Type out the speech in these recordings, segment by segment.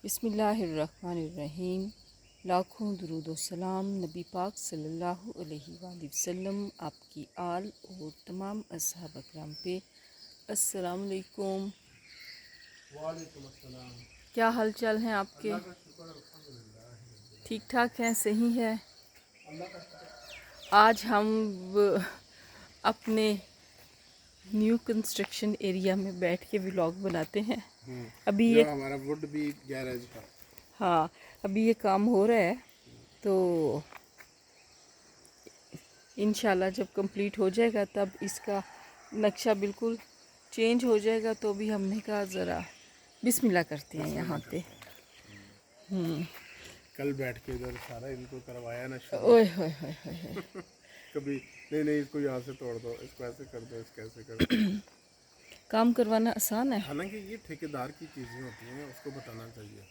بسم اللہ الرحمن الرحیم۔ لاکھوں درود و سلام نبی پاک صلی اللہ علیہ وآلہ وسلم، آپ کی آل اور تمام اصحاب اکرام پہ۔ السلام علیکم۔ وعلیکم السلام۔ کیا حال چال ہیں آپ کے؟ اللہ کا شکر الحمدللہ۔ ٹھیک ٹھاک ہیں، صحیح ہے؟ اللہ کا شکر۔ آج ہم اپنے نیو کنسٹرکشن ایریا میں بیٹھ کے ولاگ بناتے ہیں۔ ابھی جو یہ ہمارا وڈ بھی گیراج کا، ہاں ابھی یہ کام ہو رہا ہے، تو انشاءاللہ جب کمپلیٹ ہو جائے گا تب اس کا نقشہ بالکل چینج ہو جائے گا، تو بھی ہم نے کہا ذرا بسم اللہ کرتے ہیں یہاں پہ۔ کل بیٹھ کے ادھر سارا ان کو کروایا نا شروع، اوئے ہوئے ہوئے ہوئے۔ کبھی نہیں اس کو یہاں سے توڑ دو، اس کو ایسے کر دو، اس کو ایسے کر دو۔ کام کروانا آسان ہے، حالانکہ یہ ٹھیکیدار کی چیزیں ہوتی ہیں، اس کو بتانا چاہیے۔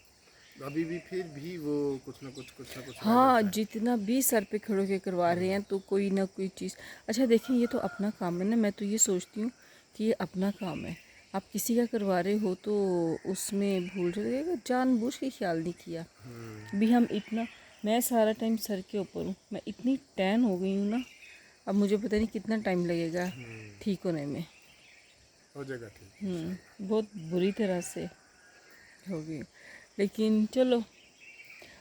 ابھی بھی پھر بھی وہ کچھ نہ کچھ رہ ہاں جاتا ہے۔ جتنا بھی سر پہ کھڑو کے کروا رہے ہیں تو کوئی نہ کوئی چیز۔ اچھا دیکھیں، یہ تو اپنا کام ہے نا، میں تو یہ سوچتی ہوں کہ یہ اپنا کام ہے، آپ کسی کا کروا رہے ہو تو اس میں بھول جائے گا، جان بوجھ کے خیال نہیں کیا۔ بھی ہم اتنا، میں سارا ٹائم سر کے اوپر ہوں، میں اتنی ٹین ہو گئی ہوں نا، اب مجھے پتہ نہیں کتنا ٹائم لگے گا ٹھیک ہونے میں۔ ہو جائے گا ٹھیک۔ بہت بری طرح سے ہو گئی، لیکن چلو۔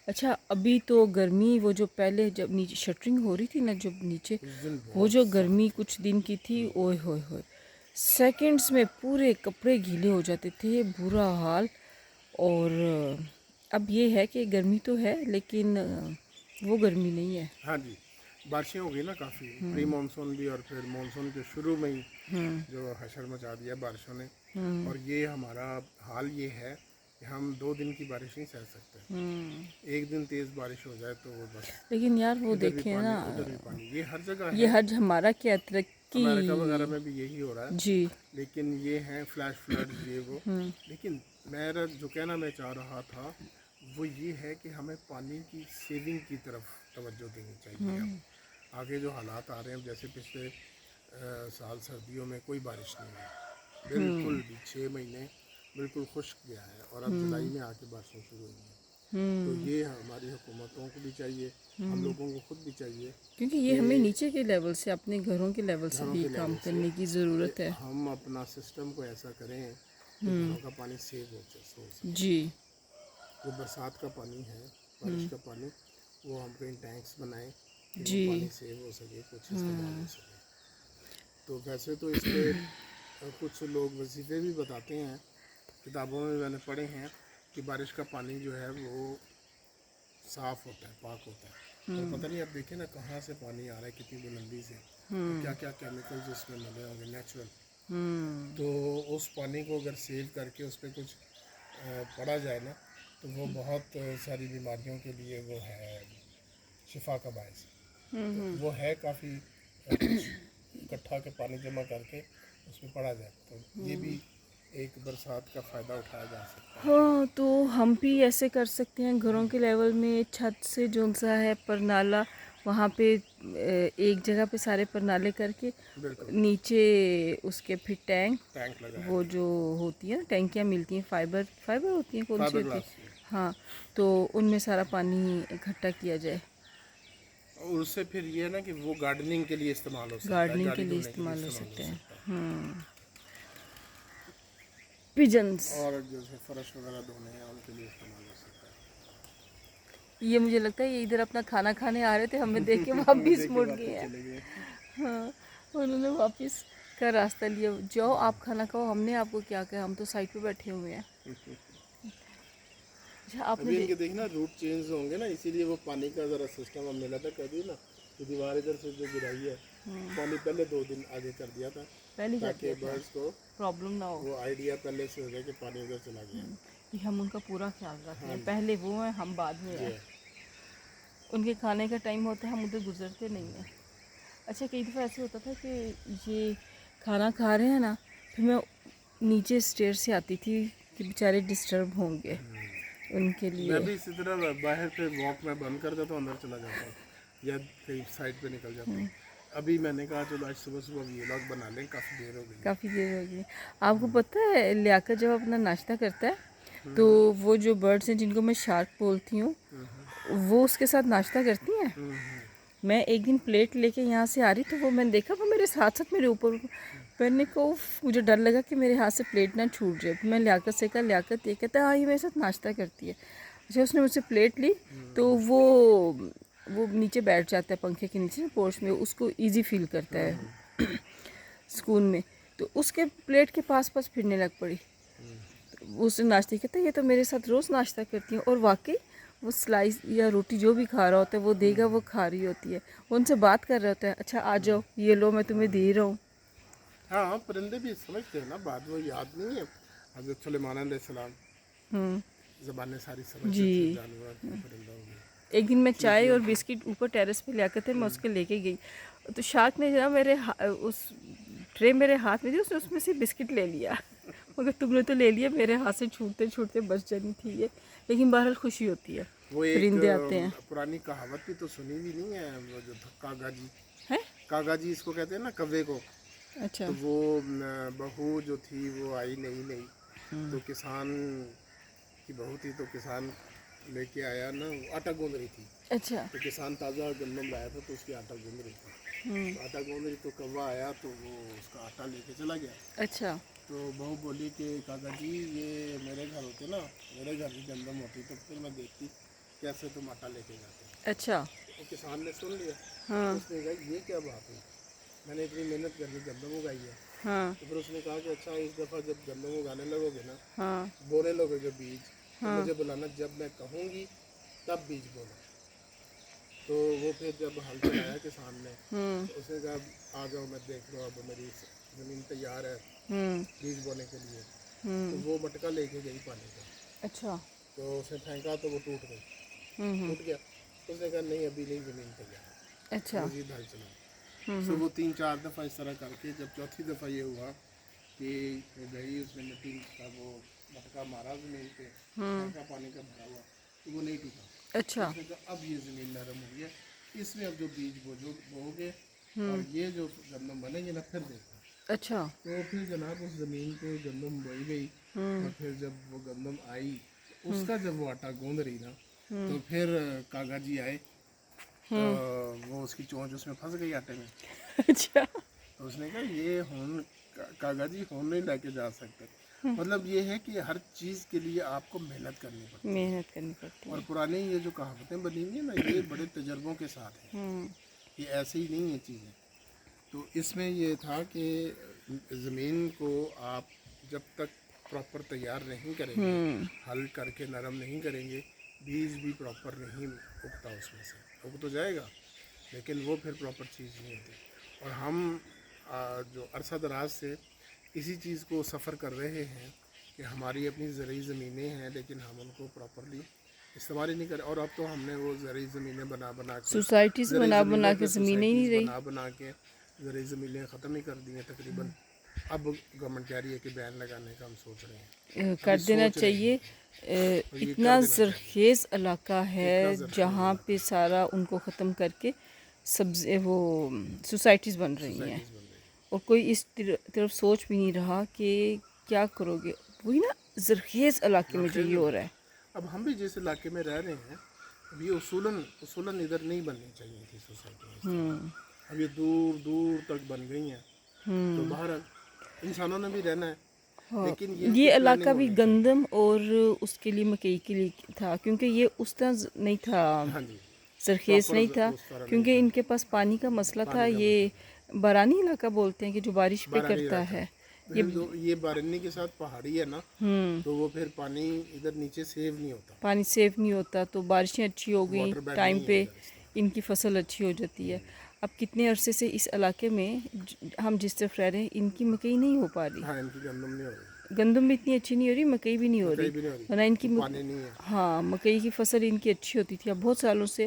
اچھا ابھی تو گرمی، وہ جو پہلے جب نیچے شٹرنگ ہو رہی تھی نا، جب نیچے اس دن وہ جو گرمی کچھ دن کی تھی، اوئے ہوئے ہوئے، سیکنڈز میں پورے کپڑے گیلے ہو جاتے تھے، برا حال۔ اور اب یہ ہے کہ گرمی تو ہے لیکن وہ گرمی نہیں ہے۔ ہاں جی، بارشیں ہو گئی نا کافی، پری مانسون بھی اور پھر مانسون کے شروع میں ہی جو حشر مچا دیا بارشوں نے۔ اور یہ ہمارا حال یہ ہے کہ ہم 2 دن کی بارش نہیں سہ سکتے، ایک دن تیز بارش ہو جائے تو وہ بس لیکن یار وہ ادھر بھی دیکھیں پانی نا، ادھر بھی پانی، یہ ہر جگہ یہ ہے۔ حج ہمارا کیا ترقی، امریکہ وغیرہ میں بھی یہی ہو رہا ہے، جی لیکن یہ ہیں فلیش فلڈز یہ وہ۔ لیکن میرا جو کہنا میں چاہ رہا تھا وہ یہ ہے کہ ہمیں پانی کی سیونگ کی طرف توجہ دینی چاہیے۔ اب آگے جو حالات آ رہے ہیں، جیسے پچھلے سال سردیوں میں کوئی بارش نہیں ہے، بالکل بھی 6 مہینے بالکل خشک گیا ہے، اور اب جولائی میں آ کے بارشیں شروع ہوئی ہیں۔ تو یہ ہماری حکومتوں کو بھی چاہیے، ہم لوگوں کو خود بھی چاہیے کیونکہ یہ کہ ہمیں نیچے کے لیول سے، اپنے گھروں کے لیول سے گھروں بھی کے کام لیول سے کرنے کی ضرورت ہے۔ ہم اپنا سسٹم کو ایسا کریں کہ گھروں کا پانی سیو ہو سکے۔ جی جو برسات کا پانی ہے، بارش کا پانی، وہ ہم کہیں ٹینکس بنائیں کہ وہ جی پانی سیو ہو سکے، کچھ استعمال ہو سکے۔ تو ویسے تو اس پہ کچھ لوگ وظیفے بھی بتاتے ہیں، کتابوں میں نے پڑھے ہیں کہ بارش کا پانی جو ہے وہ صاف ہوتا ہے، پاک ہوتا ہے، اور پتہ نہیں اب دیکھیں نا کہاں سے پانی آ رہا ہے، کتنی بلندی سے، کیا کیا کیمیکلز اس میں ملے ہوں گے نیچرل۔ تو اس پانی کو اگر سیو کر کے اس پہ کچھ پڑا جائے نا، تو وہ بہت ساری بیماریوں کے لیے وہ ہے شفا کا باعث۔ تو وہ ہے کافی کچھ اکٹھا کے پانی جمع کر کے اس میں پڑا جائے، تو یہ بھی ایک برسات کا فائدہ اٹھایا جا سکتا ہے۔ ہاں، تو ہم بھی ایسے کر سکتے ہیں گھروں کے لیول میں، چھت سے جو سا ہے پرنالہ، وہاں پہ ایک جگہ پہ سارے پرنالے کر کے، بالکل نیچے اس کے پھر ٹینک، ٹینک لگایا وہ جو ہوتی ہیں نا ٹینکیاں ملتی ہیں، فائبر ہوتی ہیں، کون سی فائبر ہوتی گلاس، ہیں، ہاں، تو ان میں سارا پانی اکٹھا کیا جائے، اور اس سے پھر یہ ہے نا کہ وہ گارڈننگ کے لیے استعمال ہو سکتا ہے، گارڈننگ کے گاڑی لیے دھونے کے لیے استعمال ہو استعمال ہو سکتے ہیں۔ سکتا ہے، پیجنس، اور جیسے فرش وغیرہ دھونے ہیں ان کے لیے استعمال ہو سکتا ہے۔ یہ مجھے لگتا ہے یہ ادھر اپنا کھانا کھانے آ رہے تھے، ہمیں دیکھ کے واپس مڑ گئے ہیں۔ چلے گئے۔ ہاں، انہوں نے واپس کا راستہ لیا، جاؤ آپ کھانا کھاؤ، ہم نے آپ کو کیا کہا، ہم تو سائڈ پہ بیٹھے ہوئے ہیں۔ اچھا آپ ابھی ان نے کے دیکھنا روٹ چینج ہوں گے نا، اسی لیے وہ پانی کا ذرا سسٹم ہم نے لگا کر دی نا، کہ دیوار ادھر سے جو گرائی ہے، پانی پہلے 2 دن آگے کر دیا تھا پہلے کر تاکہ دیا تھا، برڈز کو پرابلم نہ ہو، وہ آئیڈیا پہلے سے ہو جائے کہ پانی ادھر چلا گیا۔ یہ ہم ان کا پورا خیال رکھتے ہاں ہیں، جی، پہلے وہ ہیں ہم بعد میں ہیں، جی ان کے کھانے کا ٹائم ہوتا ہے ہم ادھر گزرتے نہیں ہیں۔ اچھا کئی دفعہ ایسے ہوتا تھا کہ یہ کھانا کھا رہے ہیں نا، پھر میں نیچے اسٹیئر سے آتی تھی کہ بیچارے ڈسٹرب ہوں گے ان کے میں لیے۔ بھی اسی طرح باہر پہ واک میں بند کر دیتا ہوں، اندر چلا جاتا ہوں یا کہیں سائڈ پہ نکل جاتا ہوں۔ ابھی میں نے کہا چلو آج صبح صبح ولاگ بنا لیں، کافی دیر ہو گئی ہے۔ کافی دیر ہو گئی ہے۔ آپ کو پتہ ہے لیاقت جب اپنا ناشتہ کرتا ہے تو وہ جو برڈس ہیں جن کو میں شارک بولتی ہوں وہ اس کے ساتھ ناشتہ کرتی ہیں. میں ایک دن پلیٹ لے کے یہاں سے آ رہی تو وہ میں نے دیکھا وہ میرے ساتھ ساتھ میرے اوپر. میں نے کہا مجھے ڈر لگا کہ میرے ہاتھ سے پلیٹ نہ چھوٹ جائے. میں لیاقت سے کہا لیاقت یہ کہتا ہے ہاں یہ میرے ساتھ ناشتہ کرتی ہے. اچھا اس نے مجھ سے پلیٹ لی تو وہ نیچے بیٹھ جاتا ہے پنکھے کے نیچے پورش میں, اس کو ایزی فیل کرتا ہے سکون میں. تو اس کے پلیٹ کے پاس پاس پھرنے لگ پڑی. اس نے ناشتہ کہتا ہے یہ تو میرے ساتھ روز ناشتہ کرتی ہیں, اور واقعی وہ سلائس یا روٹی جو بھی کھا رہا ہوتا ہے وہ دے گا وہ کھا رہی ہوتی ہے. وہ ان سے بات کر رہا ہوتا ہے, اچھا آ جاؤ یہ لو میں تمہیں دے رہا ہوں. ہاں پرندے بھی سمجھتے ہیں نا بات, وہ یاد نہیں ہے حضرت سلیمان علیہ السلام ہوں زبانیں ساری سمجھتے تھے جی. جانور پرندوں میں. ایک دن میں چائے اور بسکٹ اوپر ٹیرس پہ لیا کرتے میں اس کے لے کے گئی تو شارک نے جناب میرے اس ٹرے میرے ہاتھ میں دی, اس میں سے بسکٹ لے لیا. مگر تم نے تو لے لیا, میرے ہاتھ سے چھوٹتے چھوٹتے بچ جانی تھی یہ. لیکن بہرحال خوشی ہوتی ہے, وہ ایک پرندے آتے ہیں. پرانی کہاوت بھی تو سنی بھی نہیں ہے, وہ جو کاغا جی, ہے کاغا جی اس کو کہتے ہیں نا کوے کو. اچھا تو وہ بہو جو تھی وہ آئی نہیں تو کسان کی بہو تھی تو کسان لے کے آیا نا, آٹا گوندھ رہی تھی. اچھا تو کسان تازہ گندم لایا تھا تو اس کی آٹا گوندھ رہی تھی. تو آٹا گوندھ رہی تو کوا آیا تو وہ اس کا آٹا لے کے چلا گیا. اچھا تو بہو بولی کہ کاکا جی یہ میرے گھر ہوتے نا, میرے گھر بھی گندم ہوتی تو پھر میں دیکھتی کیسے تم آٹا لے کے جاتے. اچھا وہ کسان نے سن لیا. ہاں اس نے کہا یہ کیا بات ہے, میں نے اتنی محنت کر کے گندم اگائی ہے. ہاں تو پھر اس نے کہا کہ اچھا اس دفعہ جب گندم اگانے لگو گے نا, ہاں بونے لگو گے بیج, تو ہاں مجھے بلانا, جب میں کہوں گی تب بیج بونا. تو وہ پھر جب ہل چلایا کسان نے تو اس نے کہا آ جاؤ میں دیکھ لو اب میری زمین تیار ہے بیج بونے کے لیے. تو وہ مٹکا لے کے گئی پانی کا, اچھا تو اس نے پھینکا تو وہ ٹوٹ گئی, ٹوٹ گیا. اس نے کہا نہیں ابھی نہیں زمین تیار ہے, اچھا مزید ہل چلاؤ. سو وہ 3-4 دفعہ اس طرح کر کے جب چوتھی دفعہ یہ ہوا کہ وہ گئی, اس نے مٹی کا وہ مٹکا مارا زمین پہ, پھینکا پانی کا بھرا ہوا, تو وہ نہیں ٹوٹا. تو اچھا اس نے کہا اب یہ زمین نرم ہو گیا, اس میں اب جو بیج بو گے اور یہ جو گندم بنے گے نا پھر دیکھنا. اچھا تو پھر جناب اس زمین پہ گندم بوئی گئی, اور پھر جب وہ گندم آئی اس کا جب وہ آٹا گوندھ رہی نا تو پھر کاغا جی آئے, وہ اس کی چونچ اس میں پھنس گئی آٹے میں. اچھا تو اس نے کہا یہ ہون کاغا جی ہون نہیں لے کے جا سکتے. مطلب یہ ہے کہ ہر چیز کے لیے آپ کو محنت کرنی پڑتی ہے. محنت کرنی پڑتی اور ہے. پرانی یہ جو کہاوتیں بنی ہوئی ہیں نا یہ بڑے تجربوں کے ساتھ ہیں, یہ ایسے ہی نہیں ہیں چیزیں. تو اس میں یہ تھا کہ زمین کو آپ جب تک پراپر تیار نہیں کریں گے, حل کر کے نرم نہیں کریں گے, بیج بھی پراپر نہیں اگتا, اس میں سے اگ تو جائے گا لیکن وہ پھر پراپر چیز نہیں ہوتی. اور ہم جو عرصہ دراز سے اسی چیز کو سفر کر رہے ہیں کہ ہماری اپنی زرعی زمینیں ہیں لیکن ہم ان کو پراپرلی استعمال ہی نہیں کریں. اور اب تو ہم نے وہ زرعی زمینیں بنا کے سوسائٹیز زرعی بنا بنا زمینوں کے پہ زمینیں ہی سوسائٹیز نہیں بنا کے زرعی زمینیں ختم ہی کر دی ہیں تقریباً. اب گورنمنٹ کہہ رہی ہے کہ بین لگانے کا ہم سوچ رہے ہیں, کر ابھی دینا سوچ رہے چاہیے. ہیں. اور یہ کر اتنا دینا چاہیے, زرخیز علاقہ اتنا ہے زرخیز جہاں علاقہ پہ ہے, سارا ان کو ختم کر کے سبزی وہ سوسائٹیز بن رہی ہیں, سوسائٹیز بن رہی ہیں. اور کوئی اس طرف سوچ بھی نہیں رہا کہ کیا کرو گے. وہی نا زرخیز علاقے میں جو زرخیز یہ ہو رہا علاقہ. ہے. اب ہم بھی جس علاقے میں رہ رہے ہیں اب یہ اصولاً ادھر نہیں بننی چاہیے تھی سوسائٹی اس طرح. اب یہ دور دور تک بن گئی ہیں. تو باہر انسانوں نے بھی رہنا ہے, لیکن یہ ہے کہ یہ علاقہ پلاننگ بھی ہونی چاہیے. گندم اور اس کے لیے مکئی کے لیے تھا, کیونکہ یہ اس طرح نہیں تھا, ہاں جی, زرخیز پراپر نہیں تھا, اس طرح نہیں کیونکہ تھا. ان کے پاس پانی کا مسئلہ تھا. پانی کا مسئلہ تھا, یہ بارانی علاقہ بولتے ہیں کہ جو بارش پہ بارانی کرتا علاقہ. ہے. تو پھر جو یہ بارانی کے ساتھ پہاڑی ہے نا تو وہ پھر پانی ادھر نیچے سیو نہیں ہوتا, پانی سیف نہیں ہوتا, تو بارشیں اچھی ہو گئیں واٹر بیڈ ٹائم نہیں ہے پہ ادھر اس طرح. ان کی فصل اچھی ہو جاتی ہے. اب کتنے عرصے سے اس علاقے میں ہم جس طرف رہ رہے ہیں ان کی مکئی نہیں ہو پا رہی. ہاں ان کی گندم نہیں ہو رہی, گندم بھی اتنی اچھی نہیں ہو رہی, مکئی بھی نہیں ہو رہی. مکئی بھی نہیں ہو رہی, ورنہ ان کی تو پانی نہیں ہے. ہاں مکئی کی فصل ان کی اچھی ہوتی تھی. اب بہت سالوں سے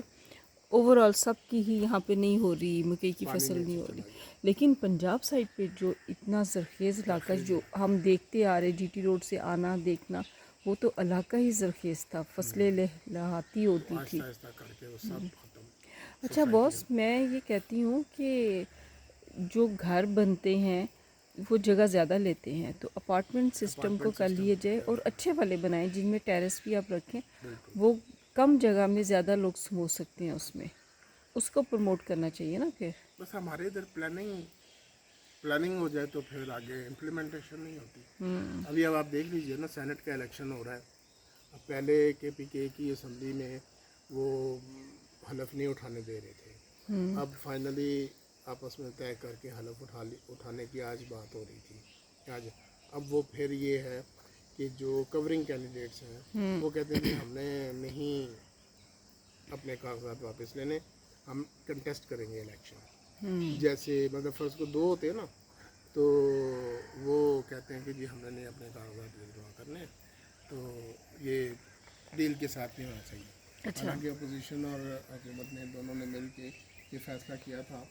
اوور آل سب کی ہی یہاں پہ نہیں ہو رہی, مکئی کی پانی فصل نہیں نیچے ہو رہی. چلا گیا, لیکن پنجاب سائڈ پہ جو اتنا زرخیز علاقہ زرخیز جو ہم دیکھتے آ رہے, جی ٹی روڈ سے آنا دیکھنا, وہ تو علاقہ ہی زرخیز تھا, فصلیں لہلہاتی وہ ہوتی تھی. آہستہ آہستہ کر کے وہ سب ختم اچھا سوسائٹیاں. باس, میں یہ کہتی ہوں کہ جو گھر بنتے ہیں وہ جگہ زیادہ لیتے ہیں، تو اپارٹمنٹ سسٹم کو کر لیے جائے اور اچھے والے بنائیں جن میں ٹیرس بھی آپ رکھیں، وہ کم جگہ میں زیادہ لوگ سمو سکتے ہیں، اس میں اس کو پروموٹ کرنا چاہیے نا پھر. بس ہمارے ادھر پلاننگ ہو جائے تو پھر آگے امپلیمنٹیشن نہیں ہوتی. ابھی اب آپ دیکھ لیجئے نا، سینٹ کا الیکشن ہو رہا ہے. اب پہلے کے پی کے کی اسمبلی میں وہ حلف نہیں اٹھانے دے رہے تھے، اب فائنلی آپس میں طے کر کے حلف اٹھانے کی آج بات ہو رہی تھی آج. اب وہ پھر یہ ہے کہ جو کورنگ کینڈیڈیٹس ہیں وہ کہتے ہیں کہ ہم نے نہیں اپنے کاغذات واپس لینے، ہم کنٹیسٹ کریں گے الیکشن. جیسے مگر فرض کو 2 ہوتے ہیں نا، تو وہ کہتے ہیں کہ جی ہم نے نہیں اپنے کاغذات ودرا کرنے، تو یہ ڈیل کے ساتھ نہیں ہونا چاہیے. حالانکہ اپوزیشن اور حکومت نے دونوں نے مل کے یہ فیصلہ کیا تھا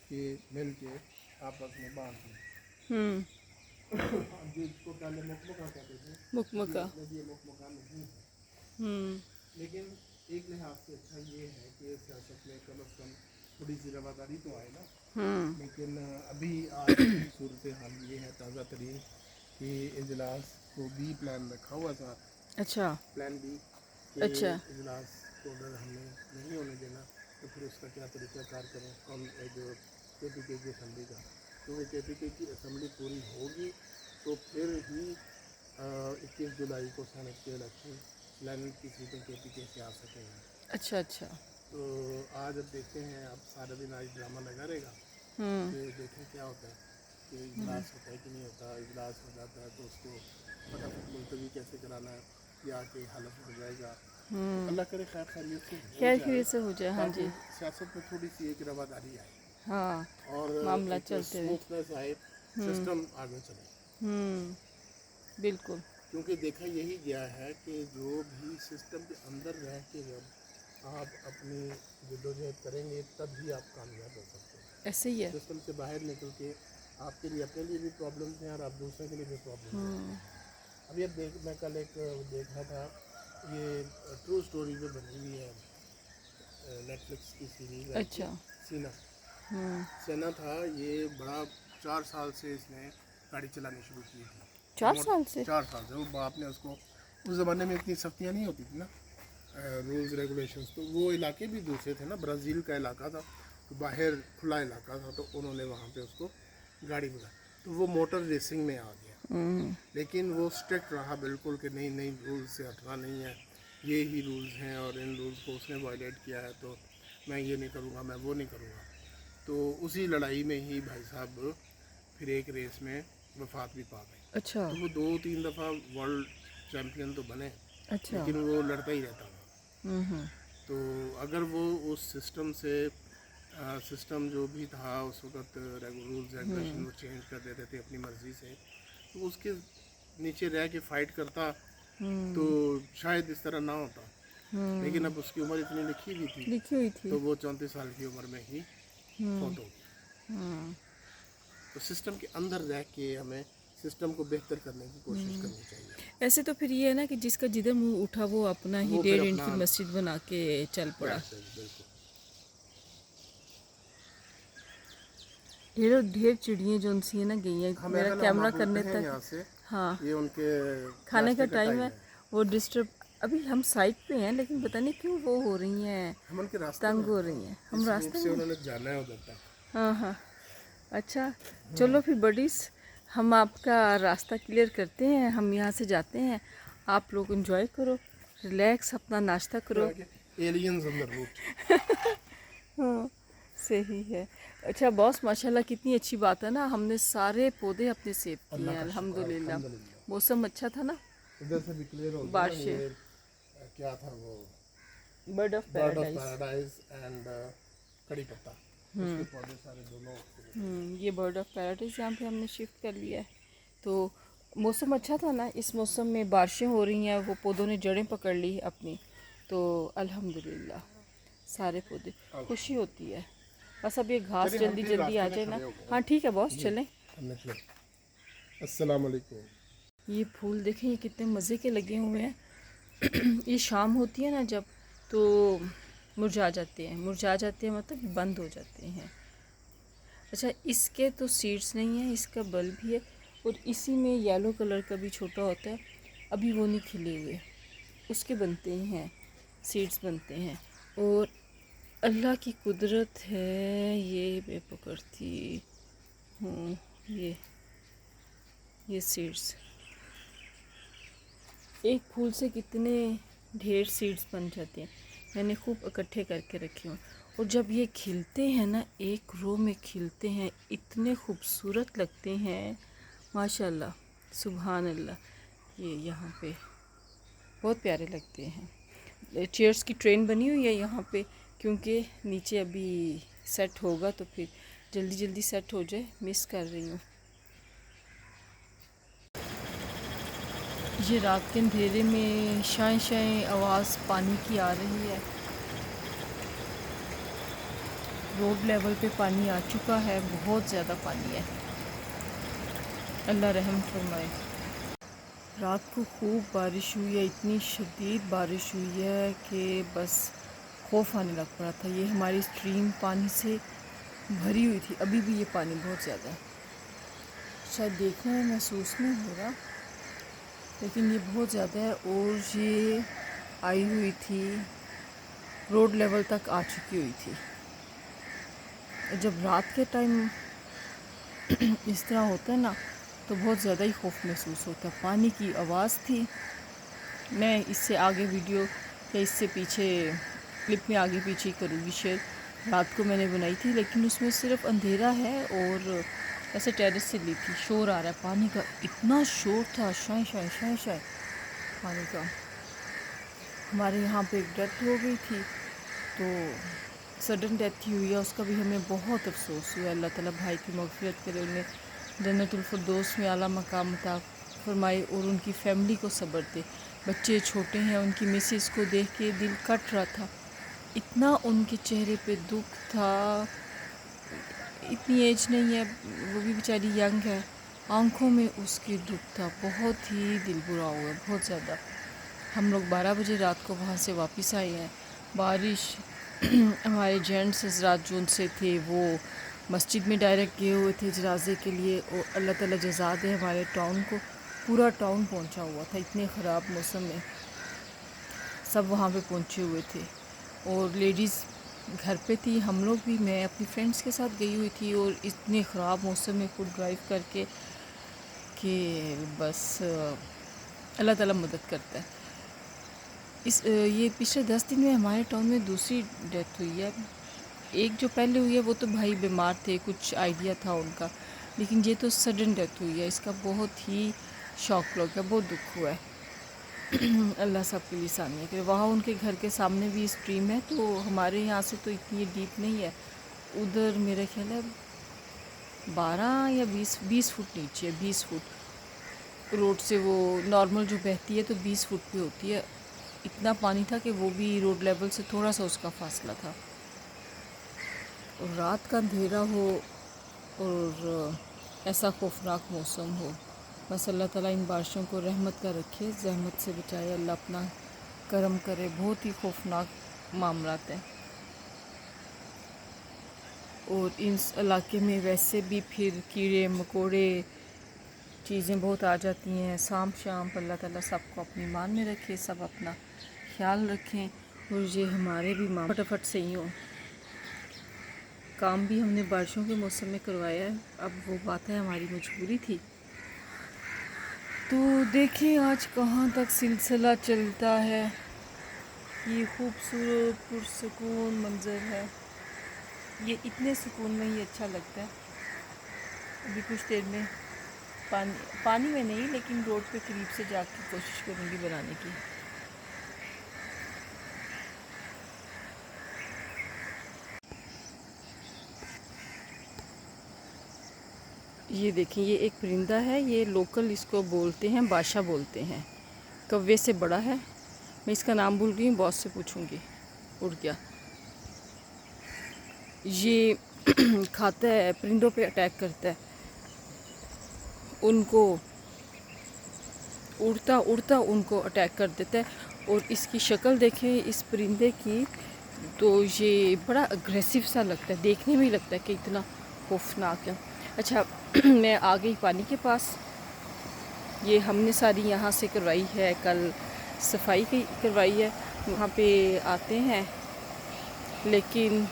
کہ مل کے آپس میں بانٹ دیں. جس کو پہلے مکمکہ کہتے تھے، مکمکہ یہ مکمکہ نہیں ہے. لیکن ایک لحاظ سے اچھا یہ ہے کہ سیاست میں کم از کم تھوڑی سی رواداری تو آئے نا. لیکن ابھی آج کی صورتحال یہ ہے تازہ ترین کہ اجلاس کو بی پلان رکھا ہوا تھا. اچھا پلان بی کہ اجلاس کو اگر ہم نے نہیں ہونے دینا تو پھر اس کا کیا طریقہ کار کریں. ہم جو کے پی کے کی اسمبلی کا، کیونکہ کے پی کے کی اسمبلی پوری ہوگی تو پھر ہی 21 جولائی کو سینٹ کے الیکشن پلاننگ کی سیٹیں کے پی کے سے آ سکیں گے. اچھا. تو آج اب دیکھتے ہیں، اب سارا دن آج ڈرامہ لگا رہے گا کہ دیکھیں کیا ہوتا ہے، کہ اجلاس ہوتا ہے کہ نہیں ہوتا. اجلاس ہو جاتا ہے تو اس کو فٹافٹ ملتوی کیسے کرانا ہے، یا کہ حلف ہو جائے گا. تو اللہ کرے خیر خیریت سے ہو جائے جی. تاکہ سیاست میں تھوڑی سی ایک رواداری آئے ہاں، اور معاملہ ایک چلتے رہے. اسموتھنس آئے، سسٹم آگے چلے. بالکل. کیونکہ دیکھا یہی گیا ہے کہ جو بھی سسٹم کے اندر رہ کے جب آپ اپنی جدوجہد کریں گے تب ہی آپ کامیاب ہو سکتے ہیں. ایسے ہی ہے. سسٹم سے باہر نکل کے آپ کے لیے اپنے لیے بھی پرابلمس ہیں اور آپ دوسرے کے لیے بھی پرابلمس ہیں. ابھی اب میں کل ایک دیکھ رہا تھا، یہ ٹرو اسٹوری پہ بنی ہوئی ہے، نیٹ فلکس کی سیریز ہے. اچھا. سینا تھا یہ بڑا، 4 سال سے اس نے گاڑی چلانی شروع کی تھی. 4 سال سے 4 سال سے وہ باپ نے اس کو، اس زمانے میں اتنی سختیاں نہیں ہوتی تھی نا، رولز ریگولیشنز. تو وہ علاقے بھی دوسرے تھے نا، برازیل کا علاقہ تھا، تو باہر کھلا علاقہ تھا، تو انہوں نے وہاں پہ اس کو گاڑی بلا، تو وہ موٹر ریسنگ میں آ گیا. لیکن وہ اسٹرکٹ رہا بالکل کہ نہیں رولز سے ہٹنا نہیں ہے، یہ ہی رولز ہیں اور ان رولز کو اس نے وائلیٹ کیا ہے تو میں یہ نہیں کروں گا، میں وہ نہیں کروں گا. تو اسی لڑائی میں ہی بھائی صاحب پھر ایک ریس میں وفات بھی پا گئے. اچھا. تو وہ 2-3 دفعہ ورلڈ چیمپئن تو بنے، اچھا. لیکن وہ لڑتا ہی رہتا تھا. تو اگر وہ اس سسٹم جو بھی تھا اس وقت، رولز ریگولیشن وہ چینج کر دیتے تھے اپنی مرضی سے، تو اس کے نیچے رہ کے فائٹ کرتا تو شاید اس طرح نہ ہوتا. لیکن اب اس کی عمر اتنی لکھی ہوئی تھی تو وہ 34 سال کی عمر میں ہی فوت ہو گیا. تو سسٹم کے اندر رہ کے ہمیں سسٹم کو بہتر کرنے کی کوشش کرنی چاہیے. ایسے تو پھر یہ ہے نا کہ جس کا جدھر منہ اٹھا وہ اپنا ہی 1.5 انچ کی مسجد بنا کے چل پڑا. ڈھیر چڑیاں جو ان سی ہیں نا گئی ہیں میرا کیمرہ کرنے تک. ہاں، یہ ان کے کھانے کا ٹائم ہے، وہ ڈسٹرب. ابھی ہم سائٹ پہ ہیں لیکن پتہ نہیں کیوں وہ ہو رہی ہیں، ہم ان کے راستے تنگ میں ہو رہی ہیں. ہم راستے سے میں، انہوں نے جانا ہے ادھر تک. ہاں. اچھا چلو پھر بڈیز، ہم آپ کا راستہ کلیئر کرتے ہیں، ہم یہاں سے جاتے ہیں. آپ لوگ انجوائے کرو، ریلیکس اپنا ناشتہ کرو. Aliens on the root. ہاں صحیح ہے. اچھا باس، ماشاء اللہ کتنی اچھی بات ہے نا، ہم نے سارے پودے اپنے سیو کیے ہیں الحمدللہ. موسم اچھا تھا نا، ادھر سے بھی کلیئر ہو گیا. بارشیں. یہ کیا تھا وہ، برڈ آف پیراڈائز اینڈ کڑی پتہ، اس کے پودے سارے دونوں. یہ برڈ آف پیراڈائز یہاں پہ ہم نے شفٹ کر لیا ہے. تو موسم اچھا تھا نا، اس موسم میں بارشیں ہو رہی ہیں، وہ پودوں نے جڑیں پکڑ لی اپنی، تو الحمدللہ سارے پودے. خوشی ہوتی ہے. بس اب یہ گھاس جلدی آ جائے نا. ہاں ٹھیک ہے باس، چلیں. السلام علیکم. یہ پھول دیکھیں یہ کتنے مزے کے لگے ہوئے ہیں. یہ شام ہوتی ہے نا جب، تو مرجھا جاتے ہیں مطلب بند ہو جاتے ہیں. اچھا اس کے تو سیڈس نہیں ہیں، اس کا بلب بھی ہے، اور اسی میں یلو کلر کا بھی چھوٹا ہوتا ہے، ابھی وہ نہیں کھلے ہوئے، اس کے بنتے ہیں سیڈس بنتے ہیں۔ اور اللہ کی قدرت ہے، یہ میں پکڑتی ہوں، یہ سیڈس ایک پھول سے کتنے ڈھیر سیڈس بن جاتے ہیں، میں نے خوب اکٹھے کر کے رکھے ہوں، اور جب یہ کھلتے ہیں نا، ایک رو میں کھلتے ہیں، اتنے خوبصورت لگتے ہیں، ماشاء اللہ، سبحان اللہ۔ یہ یہاں پہ بہت پیارے لگتے ہیں۔ چیئرس کی ٹرین بنی ہوئی ہے یہاں پہ، کیونکہ نیچے ابھی سیٹ ہوگا تو پھر جلدی جلدی سیٹ ہو جائے، مس کر رہی ہوں۔ یہ رات کے اندھیرے میں شائیں شائیں آواز پانی کی آ رہی ہے، روڈ لیول پہ پانی آ چکا ہے، بہت زیادہ پانی ہے، اللہ رحم فرمائے۔ رات کو خوب بارش ہوئی ہے، اتنی شدید بارش ہوئی ہے کہ بس خوف آنے لگ پڑا تھا۔ یہ ہماری اسٹریم پانی سے بھری ہوئی تھی، ابھی بھی یہ پانی بہت زیادہ ہے، شاید دیکھنے میں محسوس نہیں ہو رہا لیکن یہ بہت زیادہ ہے، اور یہ آئی ہوئی تھی، روڈ لیول تک آ چکی ہوئی تھی۔ جب رات کے ٹائم اس طرح ہوتا ہے نا تو بہت زیادہ ہی خوف محسوس ہوتا ہے۔ پانی کی آواز تھی، میں اس سے آگے ویڈیو یا اس سے پیچھے کلپ میں آگے پیچھے کروں گی شیئر۔ رات کو میں نے بنائی تھی لیکن اس میں صرف اندھیرا ہے، اور ایسے ٹیرس سے لی تھی، شور آ رہا ہے پانی کا، اتنا شور تھا، شائیں شائیں شائیں شائیں پانی کا۔ ہمارے یہاں پہ ایک ڈیتھ ہو گئی تھی، تو سڈن ڈیتھ ہی ہوئی ہے، اس کا بھی ہمیں بہت افسوس ہوا۔ اللہ تعالیٰ بھائی کی مغفرت کرے، انہیں جنت الفردوس میں اعلیٰ مقام عطا فرمائے، اور ان کی فیملی کو صبر دے۔ بچے چھوٹے ہیں، ان کی مسز کو دیکھ کے دل کٹ رہا تھا، اتنا ان کے چہرے پہ دکھ تھا، اتنی ایج نہیں ہے، وہ بھی بیچاری ینگ ہے، آنکھوں میں اس کی دکھ تھا، بہت ہی دل برا ہوا، بہت زیادہ۔ ہم لوگ 12 بجے رات کو وہاں سے واپس آئے ہیں، بارش ہمارے جینٹس حضرات جو ان سے تھے وہ مسجد میں ڈائریکٹ گئے ہوئے تھے جنازے کے لیے، اور اللہ تعالیٰ جزا دے ہمارے ٹاؤن کو، پورا ٹاؤن پہنچا ہوا تھا، اتنے خراب موسم میں سب وہاں پہ پہنچے ہوئے تھے، اور لیڈیز گھر پہ تھی، ہم لوگ بھی، میں اپنی فرینڈس کے ساتھ گئی ہوئی تھی، اور اتنے خراب موسم میں خود ڈرائیو کر کے کہ بس اللہ تعالیٰ مدد کرتا ہے۔ یہ پچھلے 10 دن میں ہمارے ٹاؤن میں دوسری ڈیتھ ہوئی ہے۔ ایک جو پہلے ہوئی ہے وہ تو بھائی بیمار تھے، کچھ آئیڈیا تھا ان کا، لیکن یہ تو سڈن ڈیتھ ہوئی ہے، اس کا بہت ہی شوق لگ گیا، بہت دکھ ہوا ہے۔ اللہ سب کے لیے آسانیاں کرے۔ وہاں ان کے گھر کے سامنے بھی اسٹریم ہے، تو ہمارے یہاں سے تو اتنی ڈیپ نہیں ہے، ادھر میرا خیال ہے 12 یا 20 فٹ نیچے ہے، 20 فٹ روڈ سے، وہ نارمل جو بہتی ہے تو 20 فٹ پہ ہوتی ہے، اتنا پانی تھا کہ وہ بھی روڈ لیول سے تھوڑا سا اس کا فاصلہ تھا، اور رات کا اندھیرا ہو اور ایسا خوفناک موسم ہو، بس اللہ تعالیٰ ان بارشوں کو رحمت کا رکھے، زحمت سے بچائے، اللہ اپنا کرم کرے، بہت ہی خوفناک معاملات ہیں۔ اور اس علاقے میں ویسے بھی پھر کیڑے مکوڑے چیزیں بہت آ جاتی ہیں، سانپ شامپ، اللہ تعالیٰ سب کو اپنی مان میں رکھے، سب اپنا خیال رکھیں، اور یہ ہمارے بھی فٹافٹ صحیح ہوں۔ کام بھی ہم نے بارشوں کے موسم میں کروایا ہے، اب وہ بات ہے ہماری مجبوری تھی۔ تو دیکھیں آج کہاں تک سلسلہ چلتا ہے، یہ خوبصورت پرسکون منظر ہے، یہ اتنے سکون میں ہی اچھا لگتا ہے۔ ابھی کچھ دیر میں پانی میں نہیں لیکن روڈ پہ قریب سے جا کے کوشش کروں گی بنانے کی۔ یہ دیکھیں، یہ ایک پرندہ ہے، یہ لوکل اس کو بولتے ہیں، بادشاہ بولتے ہیں، کوے سے بڑا ہے، میں اس کا نام بھول گئی ہوں، باس سے پوچھوں گی، اڑ گیا۔ یہ کھاتا ہے، پرندوں پہ اٹیک کرتا ہے، ان کو اڑتا اڑتا ان کو اٹیک کر دیتا ہے، اور اس کی شکل دیکھیں اس پرندے کی، تو یہ بڑا اگریسو سا لگتا ہے، دیکھنے میں ہی لگتا ہے کہ اتنا خوفناک ہے. اچھا میں آ گئی پانی کے پاس. یہ ہم نے ساری یہاں سے کروائی ہے, کل صفائی کی کروائی ہے. وہاں پہ آتے ہیں لیکن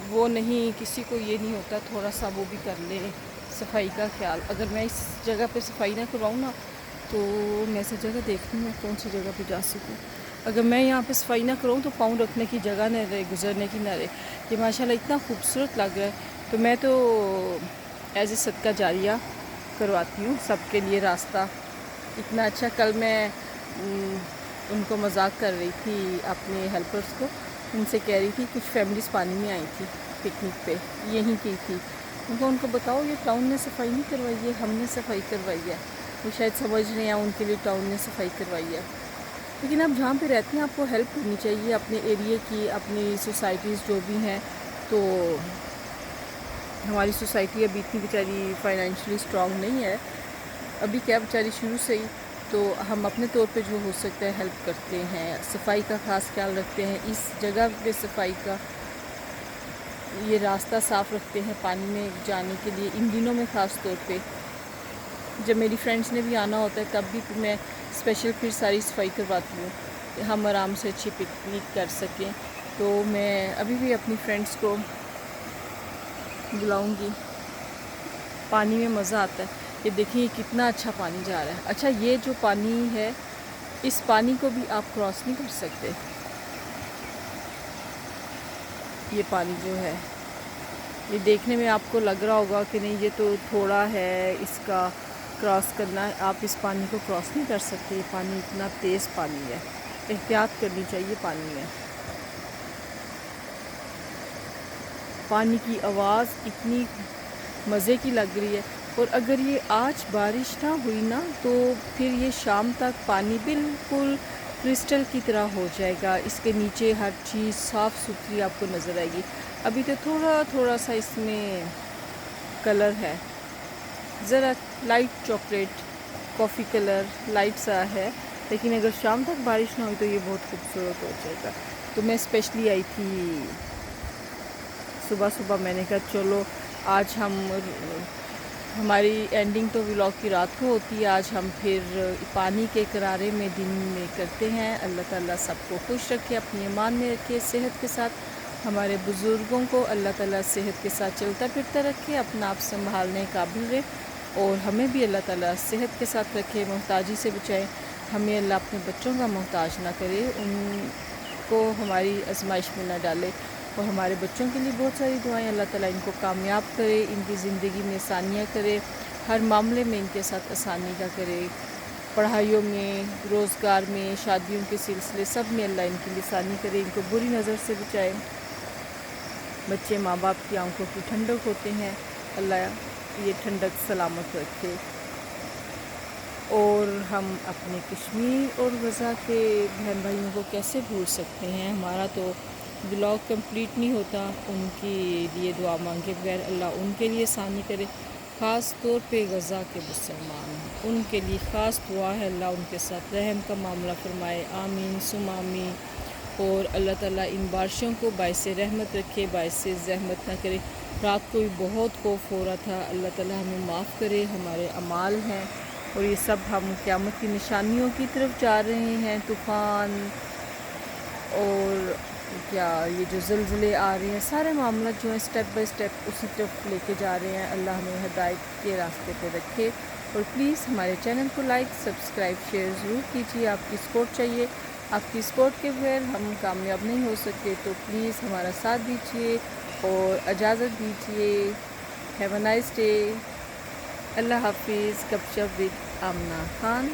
وہ نہیں, کسی کو یہ نہیں ہوتا تھوڑا سا وہ بھی کر لے صفائی کا خیال. اگر میں اس جگہ پہ صفائی نہ کرواؤں نا تو میں ایسی جگہ دیکھتی ہوں کون سی جگہ پہ جا سکوں. اگر میں یہاں پہ صفائی نہ کراؤں تو پاؤں رکھنے کی جگہ نہ رہے, گزرنے کی نہ رہے. یہ ماشاءاللہ اتنا خوبصورت لگ رہا ہے, تو میں تو ایز اے صدقہ جاریہ کرواتی ہوں سب کے لیے راستہ. اتنا اچھا. کل میں ان کو مذاق کر رہی تھی اپنے ہیلپرس کو, ان سے کہہ رہی تھی کچھ فیملیز پانی میں آئی تھی پکنک پہ, یہیں کی تھی. ان کو بتاؤ یہ ٹاؤن نے صفائی نہیں کروائی ہے, ہم نے صفائی کروائی ہے. وہ شاید سمجھ رہے ہیں ان کے لیے ٹاؤن نے صفائی کروائی ہے. لیکن آپ جہاں پہ رہتے ہیں آپ کو ہیلپ کرنی چاہیے اپنے ایریے کی, اپنی سوسائٹیز جو بھی ہیں. تو ہماری سوسائٹی ابھی اتنی بیچاری فائنینشلی اسٹرانگ نہیں ہے ابھی, کیا بیچاری شروع سے ہی. تو ہم اپنے طور پہ جو ہو سکتا ہے ہیلپ کرتے ہیں, صفائی کا خاص خیال رکھتے ہیں, اس جگہ پہ صفائی کا یہ راستہ صاف رکھتے ہیں پانی میں جانے کے لیے. ان دنوں میں خاص طور پہ جب میری فرینڈس نے بھی آنا ہوتا ہے تب بھی میں اسپیشل پھر ساری صفائی کرواتی ہوں کہ ہم آرام سے اچھی پکنک کر سکیں. تو میں ابھی بھی اپنی فرینڈس کو بلاؤں گی. پانی میں مزہ آتا ہے. یہ دیکھیں یہ کتنا اچھا پانی جا رہا ہے. اچھا یہ جو پانی ہے اس پانی کو بھی آپ کراس نہیں کر سکتے. یہ پانی جو ہے یہ دیکھنے میں آپ کو لگ رہا ہوگا کہ نہیں یہ تو تھوڑا ہے, اس کا کراس کرنا ہے. آپ اس پانی کو کراس نہیں کر سکتے. یہ پانی اتنا تیز پانی ہے, احتیاط کرنی چاہیے پانی میں. پانی کی آواز اتنی مزے کی لگ رہی ہے. اور اگر یہ آج بارش نہ ہوئی نا تو پھر یہ شام تک پانی بالکل کرسٹل کی طرح ہو جائے گا. اس کے نیچے ہر چیز صاف ستھری آپ کو نظر آئے گی. ابھی تو تھوڑا تھوڑا سا اس میں کلر ہے, ذرا لائٹ چاکلیٹ کافی کلر لائٹ سا ہے, لیکن اگر شام تک بارش نہ ہوئی تو یہ بہت خوبصورت ہو جائے گا. تو میں اسپیشلی آئی تھی صبح صبح. میں نے کہا چلو آج ہماری اینڈنگ تو ولاگ کی رات کو ہوتی ہے, آج ہم پھر پانی کے کرارے میں دن میں کرتے ہیں. اللہ تعالیٰ سب کو خوش رکھے, اپنی ایمان میں رکھے, صحت کے ساتھ. ہمارے بزرگوں کو اللہ تعالیٰ صحت کے ساتھ چلتا پھرتا رکھے, اپنا آپ سنبھالنے قابل رہے, اور ہمیں بھی اللہ تعالیٰ صحت کے ساتھ رکھے, محتاجی سے بچائے. ہمیں اللہ اپنے بچوں کا محتاج نہ کرے, ان کو ہماری آزمائش میں نہ ڈالے. اور ہمارے بچوں کے لیے بہت ساری دعائیں, اللہ تعالیٰ ان کو کامیاب کرے, ان کی زندگی میں آسانیاں کرے, ہر معاملے میں ان کے ساتھ آسانی کا کرے. پڑھائیوں میں, روزگار میں, شادیوں کے سلسلے سب میں اللہ ان کے لیے آسانی کرے, ان کو بری نظر سے بچائے. بچے ماں باپ کی آنکھوں کی ٹھنڈک ہوتے ہیں, اللہ یہ ٹھنڈک سلامت رکھے. اور ہم اپنے کشمیر اور غزہ کے بہن بھائیوں کو کیسے بھول سکتے ہیں. ہمارا تو بلاگ کمپلیٹ نہیں ہوتا, ان کے لیے دعا مانگے بغیر. اللہ ان کے لیے آسانی کرے, خاص طور پہ غزہ کے مسلمان, ان کے لیے خاص دعا ہے, اللہ ان کے ساتھ رحم کا معاملہ فرمائے. آمین ثم آمین. اور اللہ تعالیٰ ان بارشوں کو باعث رحمت رکھے, باعث زحمت نہ کرے. رات کو بھی بہت خوف ہو رہا تھا. اللہ تعالیٰ ہمیں معاف کرے. ہمارے اعمال ہیں اور یہ سب ہم قیامت کی نشانیوں کی طرف جا رہے ہیں. طوفان اور کیا یہ جو زلزلے آ رہے ہیں, سارے معاملات جو ہیں اسٹیپ بائی اسٹیپ اسی طرف لے کے جا رہے ہیں. اللہ ہمیں ہدایت کے راستے پہ رکھے. اور پلیز ہمارے چینل کو لائک, سبسکرائب, شیئر ضرور کیجیے. آپ کی سپورٹ چاہیے, آپ کی سپورٹ کے بغیر ہم کامیاب نہیں ہو سکتے. تو پلیز ہمارا ساتھ دیجیے اور اجازت دیجیے. Have a nice day. اللہ حافظ. گپ شپ ود آمنہ خان.